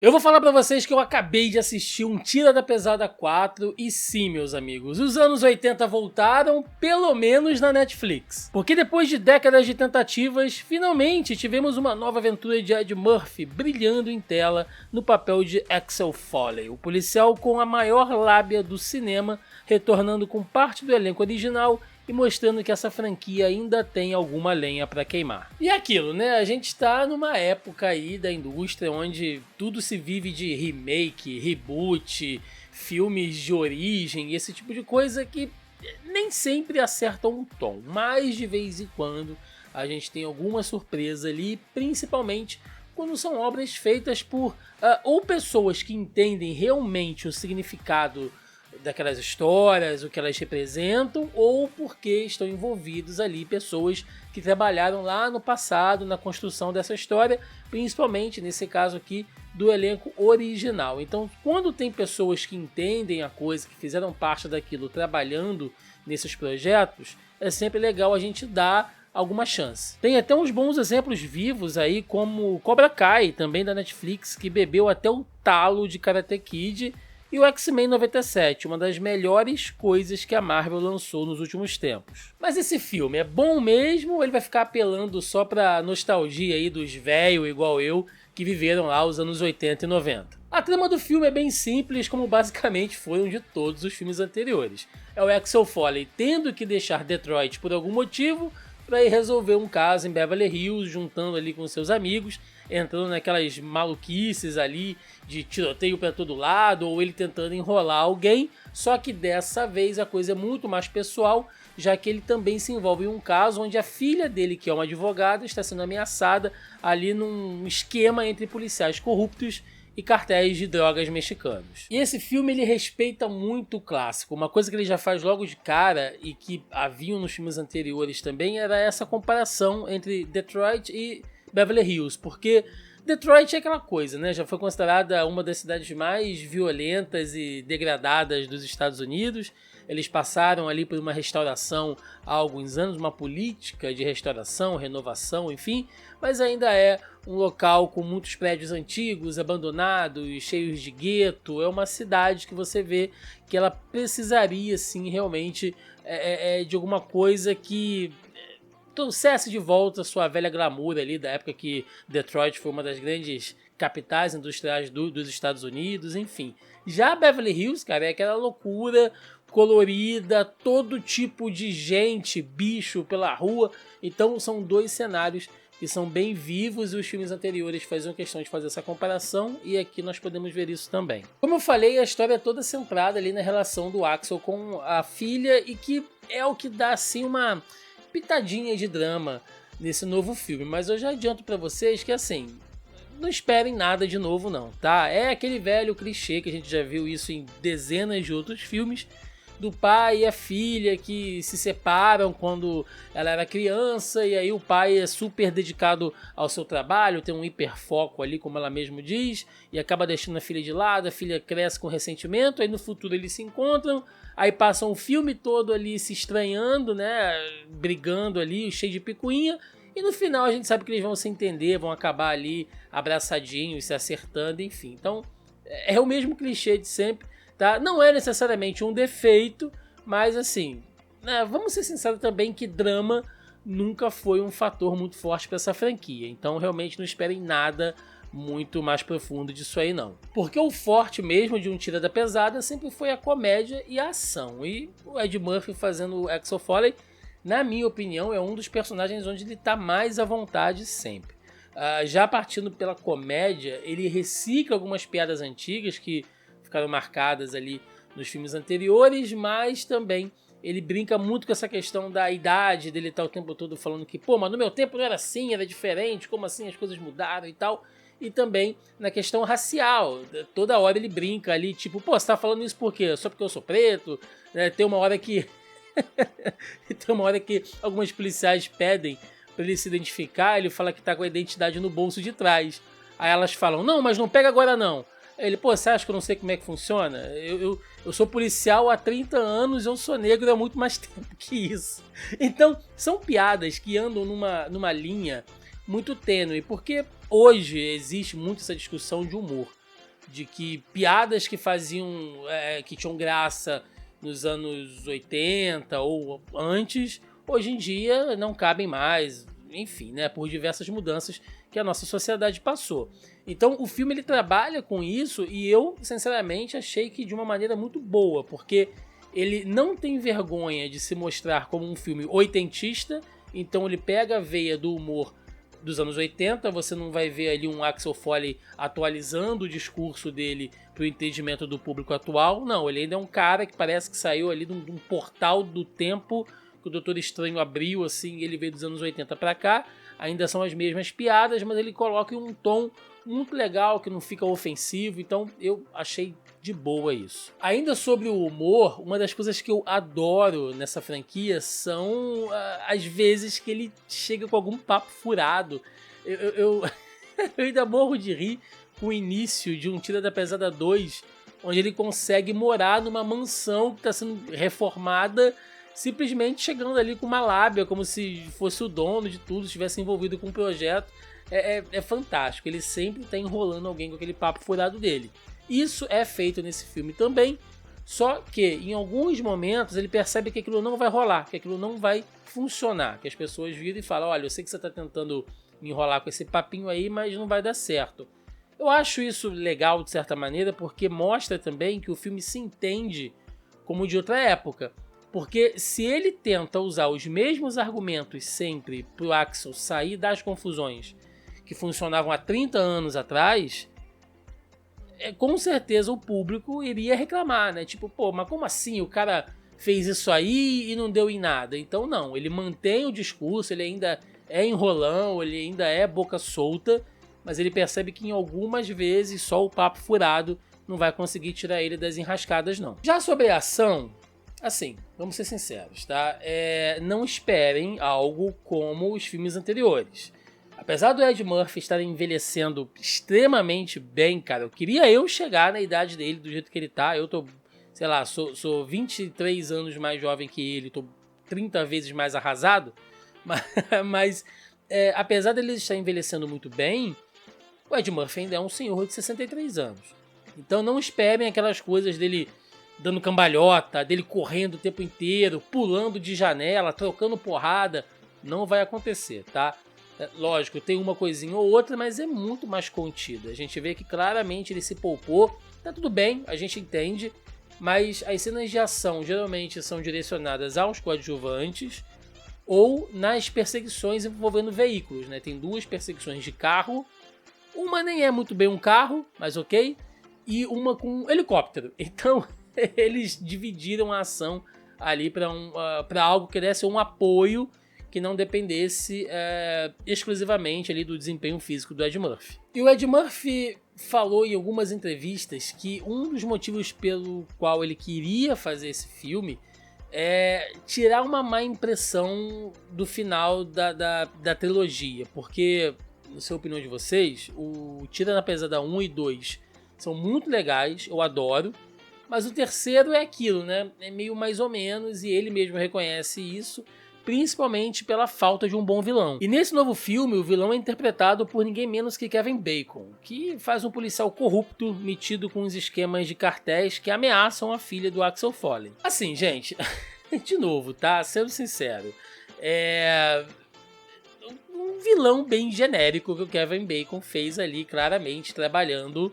Eu vou falar pra vocês que eu acabei de assistir um Tira da Pesada 4 e sim, meus amigos, os anos 80 voltaram, pelo menos na Netflix. Porque depois de décadas de tentativas, finalmente tivemos uma nova aventura de Ed Murphy brilhando em tela no papel de Axel Foley, o policial com a maior lábia do cinema, retornando com parte do elenco original e mostrando que essa franquia ainda tem alguma lenha para queimar. E é aquilo, né? A gente está numa época aí da indústria onde tudo se vive de remake, reboot, filmes de origem, esse tipo de coisa que nem sempre acertam um tom, mas de vez em quando a gente tem alguma surpresa ali, principalmente quando são obras feitas por ou pessoas que entendem realmente o significado daquelas histórias, o que elas representam, ou porque estão envolvidos ali pessoas que trabalharam lá no passado na construção dessa história, principalmente nesse caso aqui do elenco original. Então, quando tem pessoas que entendem a coisa, que fizeram parte daquilo trabalhando nesses projetos, é sempre legal a gente dar alguma chance. Tem até uns bons exemplos vivos aí, como Cobra Kai, também da Netflix, que bebeu até o talo de Karate Kid, e o X-Men 97, uma das melhores coisas que a Marvel lançou nos últimos tempos. Mas esse filme é bom mesmo ou ele vai ficar apelando só pra nostalgia aí dos velhos igual eu, que viveram lá os anos 80 e 90? A trama do filme é bem simples, como basicamente foram de todos os filmes anteriores. É o Axel Foley tendo que deixar Detroit por algum motivo para ir resolver um caso em Beverly Hills, juntando ali com seus amigos, entrando naquelas maluquices ali de tiroteio para todo lado, ou ele tentando enrolar alguém, só que dessa vez a coisa é muito mais pessoal, já que ele também se envolve em um caso onde a filha dele, que é uma advogada, está sendo ameaçada ali num esquema entre policiais corruptos e cartéis de drogas mexicanos. E esse filme ele respeita muito o clássico. Uma coisa que ele já faz logo de cara e que haviam nos filmes anteriores também era essa comparação entre Detroit e Beverly Hills, porque Detroit é aquela coisa, né? Já foi considerada uma das cidades mais violentas e degradadas dos Estados Unidos. Eles passaram ali por uma restauração há alguns anos, uma política de restauração, renovação, enfim, mas ainda é um local com muitos prédios antigos, abandonados, cheios de gueto. É uma cidade que você vê que ela precisaria, sim, realmente de alguma coisa que trouxesse de volta a sua velha glamour ali da época que Detroit foi uma das grandes capitais industriais dos Estados Unidos, enfim. Já Beverly Hills, cara, é aquela loucura colorida, todo tipo de gente, bicho pela rua. Então são dois cenários que são bem vivos e os filmes anteriores faziam questão de fazer essa comparação e aqui nós podemos ver isso também. Como eu falei, a história é toda centrada ali na relação do Axel com a filha e que é o que dá assim uma pitadinha de drama nesse novo filme, mas eu já adianto pra vocês que assim, não esperem nada de novo não, tá? É aquele velho clichê que a gente já viu isso em dezenas de outros filmes, do pai e a filha que se separam quando ela era criança e aí o pai é super dedicado ao seu trabalho, tem um hiperfoco ali, como ela mesmo diz, e acaba deixando a filha de lado, a filha cresce com ressentimento, aí no futuro eles se encontram, aí passam o filme todo ali se estranhando, né, brigando ali, cheio de picuinha, e no final a gente sabe que eles vão se entender, vão acabar ali abraçadinhos, se acertando, enfim. Então é o mesmo clichê de sempre. Tá? Não é necessariamente um defeito, mas assim, né, vamos ser sinceros também que drama nunca foi um fator muito forte para essa franquia. Então realmente não esperem nada muito mais profundo disso aí não. Porque o forte mesmo de um Tira da Pesada sempre foi a comédia e a ação. E o Ed Murphy fazendo o Axel Foley, na minha opinião, é um dos personagens onde ele está mais à vontade sempre. Já partindo pela comédia, ele recicla algumas piadas antigas que ficaram marcadas ali nos filmes anteriores, mas também ele brinca muito com essa questão da idade, dele estar o tempo todo falando que, pô, mas no meu tempo não era assim, era diferente, como assim as coisas mudaram e tal. E também na questão racial, toda hora ele brinca ali, tipo, pô, você tá falando isso por quê? Só porque eu sou preto? Tem uma hora que alguns policiais pedem para ele se identificar, ele fala que tá com a identidade no bolso de trás. Aí elas falam, não, mas não pega agora não. Ele, pô, você acha que eu não sei como é que funciona? Eu sou policial há 30 anos, eu sou negro há muito mais tempo que isso. Então, são piadas que andam numa linha muito tênue, porque hoje existe muito essa discussão de humor. de que piadas que faziam, que tinham graça nos anos 80 ou antes, hoje em dia não cabem mais, enfim, né, por diversas mudanças que a nossa sociedade passou. Então o filme ele trabalha com isso e eu, sinceramente, achei que de uma maneira muito boa, porque ele não tem vergonha de se mostrar como um filme oitentista, então ele pega a veia do humor dos anos 80, você não vai ver ali um Axel Foley atualizando o discurso dele para o entendimento do público atual, não, ele ainda é um cara que parece que saiu ali de um portal do tempo que o Doutor Estranho abriu, assim, ele veio dos anos 80 para cá, ainda são as mesmas piadas, mas ele coloca em um tom muito legal, que não fica ofensivo, então eu achei de boa isso. Ainda sobre o humor, uma das coisas que eu adoro nessa franquia são as vezes que ele chega com algum papo furado. Eu ainda morro de rir com o início de um Tira da Pesada 2, onde ele consegue morar numa mansão que está sendo reformada, simplesmente chegando ali com uma lábia, como se fosse o dono de tudo, estivesse envolvido com o projeto. É fantástico, ele sempre está enrolando alguém com aquele papo furado dele. Isso é feito nesse filme também, só que em alguns momentos ele percebe que aquilo não vai rolar, que aquilo não vai funcionar, que as pessoas viram e falam, olha, eu sei que você está tentando me enrolar com esse papinho aí, mas não vai dar certo. Eu acho isso legal de certa maneira, porque mostra também que o filme se entende como de outra época. Porque se ele tenta usar os mesmos argumentos sempre pro Axel sair das confusões que funcionavam há 30 anos atrás, com certeza o público iria reclamar, né? Tipo, pô, mas como assim? O cara fez isso aí e não deu em nada. Então não, ele mantém o discurso, ele ainda é enrolão, ele ainda é boca solta, mas ele percebe que em algumas vezes só o papo furado não vai conseguir tirar ele das enrascadas, não. Já sobre a ação, assim, vamos ser sinceros, tá? Não esperem algo como os filmes anteriores. Apesar do Ed Murphy estar envelhecendo extremamente bem, cara, eu queria chegar na idade dele do jeito que ele tá. Eu tô, sei lá, sou 23 anos mais jovem que ele, tô 30 vezes mais arrasado, mas apesar dele estar envelhecendo muito bem, o Ed Murphy ainda é um senhor de 63 anos. Então não esperem aquelas coisas dele dando cambalhota, dele correndo o tempo inteiro, pulando de janela, trocando porrada. Não vai acontecer, tá? Lógico, tem uma coisinha ou outra, mas é muito mais contido. A gente vê que claramente ele se poupou. Tá tudo bem, a gente entende, mas as cenas de ação geralmente são direcionadas aos coadjuvantes ou nas perseguições envolvendo veículos, né? Tem 2 perseguições de carro, uma nem é muito bem um carro, mas ok, e uma com um helicóptero. Então eles dividiram a ação ali para algo que desse um apoio que não dependesse exclusivamente ali do desempenho físico do Ed Murphy. E o Ed Murphy falou em algumas entrevistas que um dos motivos pelo qual ele queria fazer esse filme é tirar uma má impressão do final da trilogia, porque, na sua opinião de vocês, o Tira da Pesada 1 e 2 são muito legais, eu adoro, mas o terceiro é aquilo, né? É meio mais ou menos, e ele mesmo reconhece isso, principalmente pela falta de um bom vilão. E nesse novo filme, o vilão é interpretado por ninguém menos que Kevin Bacon, que faz um policial corrupto metido com os esquemas de cartéis que ameaçam a filha do Axel Foley. Assim, gente, de novo, tá? Sendo sincero, um vilão bem genérico que o Kevin Bacon fez ali, claramente trabalhando,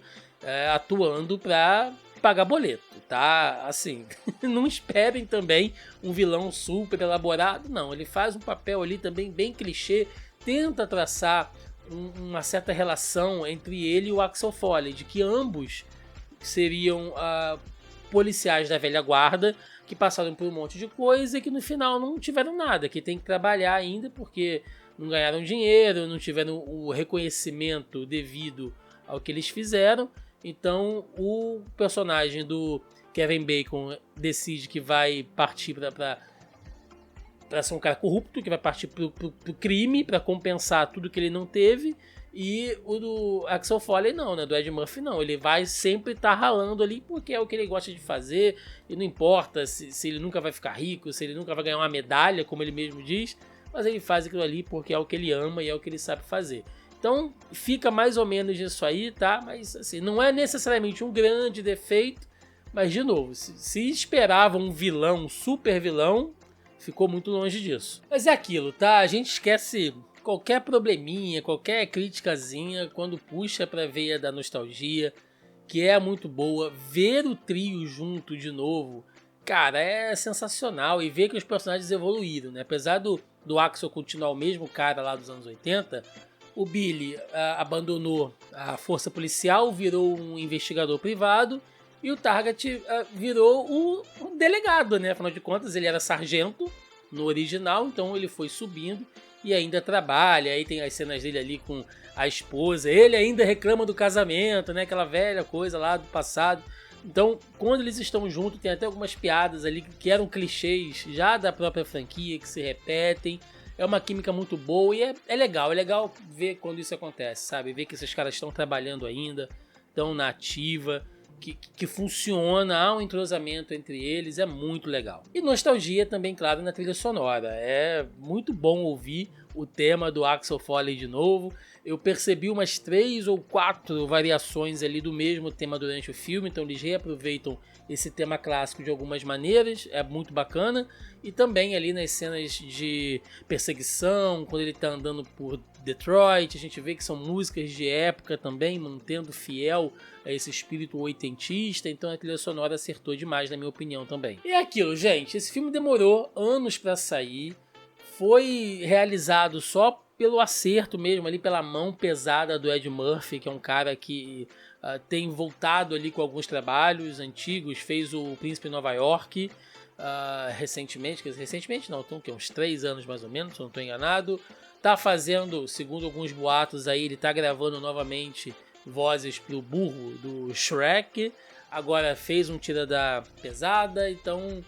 atuando pra pagar boleto, tá? Assim, não esperem também um vilão super elaborado, não. Ele faz um papel ali também bem clichê, tenta traçar uma certa relação entre ele e o Axel Foley, de que ambos seriam policiais da velha guarda, que passaram por um monte de coisa e que no final não tiveram nada, que tem que trabalhar ainda porque não ganharam dinheiro, não tiveram o reconhecimento devido ao que eles fizeram. Então o personagem do Kevin Bacon decide que vai partir para ser um cara corrupto, que vai partir pro crime, para compensar tudo que ele não teve. E o do Axel Foley não, né? Do Ed Murphy não. Ele vai sempre estar ralando ali porque é o que ele gosta de fazer. E não importa se ele nunca vai ficar rico, se ele nunca vai ganhar uma medalha, como ele mesmo diz. Mas ele faz aquilo ali porque é o que ele ama e é o que ele sabe fazer. Então fica mais ou menos isso aí, tá? Mas assim, não é necessariamente um grande defeito, mas de novo, se esperava um vilão, um super vilão, ficou muito longe disso. Mas é aquilo, tá? A gente esquece qualquer probleminha, qualquer criticazinha quando puxa pra veia da nostalgia, que é muito boa. Ver o trio junto de novo, cara, é sensacional. E ver que os personagens evoluíram, né? Apesar do Axel continuar o mesmo cara lá dos anos 80, o Billy abandonou a força policial, virou um investigador privado, e o Target virou um delegado, né? Afinal de contas, ele era sargento no original, então ele foi subindo e ainda trabalha. Aí tem as cenas dele ali com a esposa, ele ainda reclama do casamento, né? Aquela velha coisa lá do passado. Então, quando eles estão juntos, tem até algumas piadas ali que eram clichês já da própria franquia, que se repetem. É uma química muito boa e é legal ver quando isso acontece, sabe? Ver que esses caras estão trabalhando ainda, estão na ativa, que funciona, há um entrosamento entre eles, é muito legal. E nostalgia também, claro, na trilha sonora. É muito bom ouvir o tema do Axel Foley de novo. Eu percebi umas 3 ou 4 variações ali do mesmo tema durante o filme, então eles reaproveitam esse tema clássico de algumas maneiras, é muito bacana. E também ali nas cenas de perseguição, quando ele tá andando por Detroit, a gente vê que são músicas de época também, mantendo fiel a esse espírito oitentista, então a trilha sonora acertou demais na minha opinião também. E é aquilo, gente, esse filme demorou anos pra sair, foi realizado só pelo acerto mesmo, ali pela mão pesada do Ed Murphy, que é um cara que tem voltado ali com alguns trabalhos antigos, fez o Príncipe de Nova York recentemente não, estão uns 3 anos mais ou menos, se eu não estou enganado. Tá fazendo, segundo alguns boatos aí, ele tá gravando novamente vozes pro burro do Shrek, agora fez um Tira da Pesada, então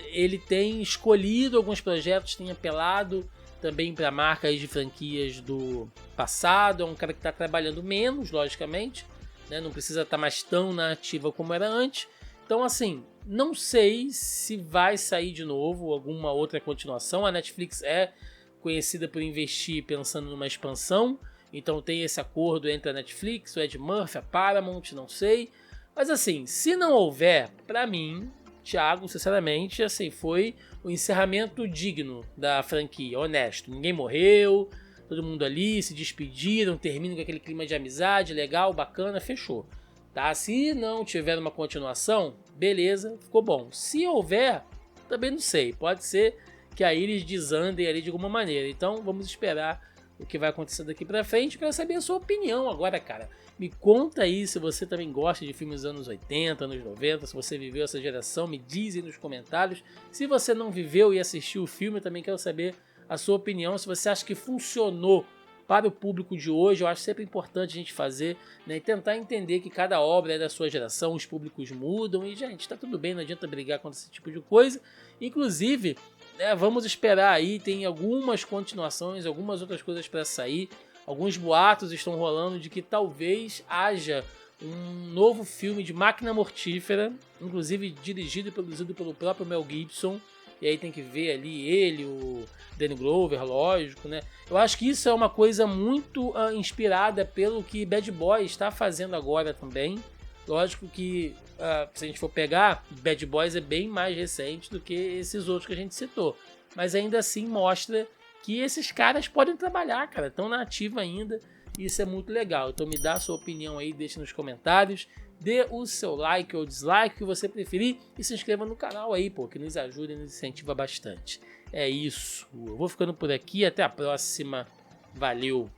ele tem escolhido alguns projetos, tem apelado também para marcas de franquias do passado. É um cara que está trabalhando menos, logicamente, né? Não precisa estar mais tão na ativa como era antes. Então, assim, não sei se vai sair de novo alguma outra continuação. A Netflix é conhecida por investir pensando numa expansão, então tem esse acordo entre a Netflix, o Ed Murphy, a Paramount, não sei. Mas assim, se não houver, para mim, Thiago, sinceramente, assim, foi o encerramento digno da franquia, honesto. Ninguém morreu, todo mundo ali, se despediram, terminam com aquele clima de amizade, legal, bacana, fechou. Tá? Se não tiver uma continuação, beleza, ficou bom. Se houver, também não sei, pode ser que aí eles desandem ali de alguma maneira. Então vamos esperar o que vai acontecer daqui pra frente. Quero saber a sua opinião agora, cara. Me conta aí se você também gosta de filmes dos anos 80, anos 90, se você viveu essa geração, me diz aí nos comentários. Se você não viveu e assistiu o filme, eu também quero saber a sua opinião, se você acha que funcionou para o público de hoje. Eu acho sempre importante a gente fazer, né, e tentar entender que cada obra é da sua geração, os públicos mudam e, gente, tá tudo bem, não adianta brigar contra esse tipo de coisa. Inclusive, vamos esperar aí, tem algumas continuações, algumas outras coisas para sair. Alguns boatos estão rolando de que talvez haja um novo filme de Máquina Mortífera, inclusive dirigido e produzido pelo próprio Mel Gibson. E aí tem que ver ali ele, o Danny Glover, lógico, né? Eu acho que isso é uma coisa muito inspirada pelo que Bad Boys está fazendo agora também. Lógico que, se a gente for pegar, Bad Boys é bem mais recente do que esses outros que a gente citou. Mas ainda assim mostra que esses caras podem trabalhar, cara. Estão na ativa ainda. E isso é muito legal. Então me dá a sua opinião aí, deixa nos comentários. Dê o seu like ou dislike, o que você preferir. E se inscreva no canal aí, pô, que nos ajuda e nos incentiva bastante. É isso. Eu vou ficando por aqui. Até a próxima. Valeu!